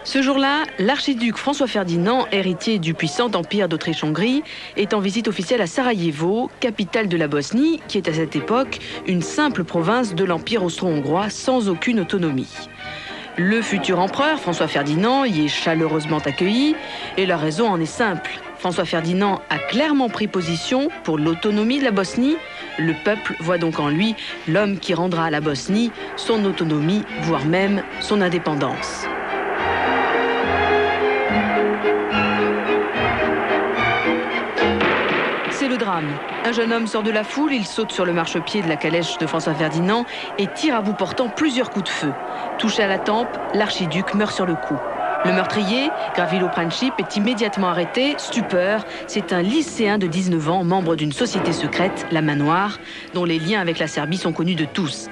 Ce jour-là, l'archiduc François Ferdinand, héritier du puissant empire d'Autriche-Hongrie, est en visite officielle à Sarajevo, capitale de la Bosnie, qui est à cette époque une simple province de l'empire austro-hongrois sans aucune autonomie. Le futur empereur, François Ferdinand, y est chaleureusement accueilli, et la raison en est simple. François Ferdinand a clairement pris position pour l'autonomie de la Bosnie. Le peuple voit donc en lui l'homme qui rendra à la Bosnie son autonomie, voire même son indépendance. C'est le drame. Un jeune homme sort de la foule, il saute sur le marchepied de la calèche de François Ferdinand et tire à bout portant plusieurs coups de feu. Touché à la tempe, l'archiduc meurt sur le coup. Le meurtrier, Gavrilo Princip, est immédiatement arrêté. Stupeur, c'est un lycéen de 19 ans, membre d'une société secrète, la Main Noire, dont les liens avec la Serbie sont connus de tous.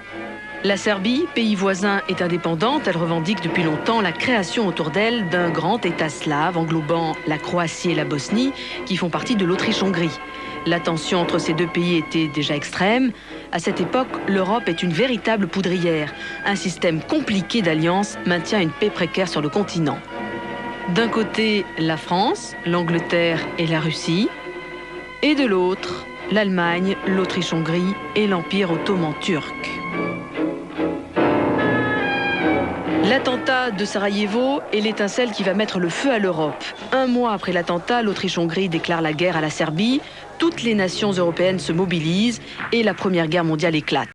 La Serbie, pays voisin, est indépendante. Elle revendique depuis longtemps la création autour d'elle d'un grand État slave englobant la Croatie et la Bosnie, qui font partie de l'Autriche-Hongrie. La tension entre ces deux pays était déjà extrême. À cette époque, l'Europe est une véritable poudrière. Un système compliqué d'alliances maintient une paix précaire sur le continent. D'un côté, la France, l'Angleterre et la Russie. Et de l'autre, l'Allemagne, l'Autriche-Hongrie et l'Empire ottoman turc. L'attentat de Sarajevo est l'étincelle qui va mettre le feu à l'Europe. Un mois après l'attentat, l'Autriche-Hongrie déclare la guerre à la Serbie. Toutes les nations européennes se mobilisent et la Première Guerre mondiale éclate.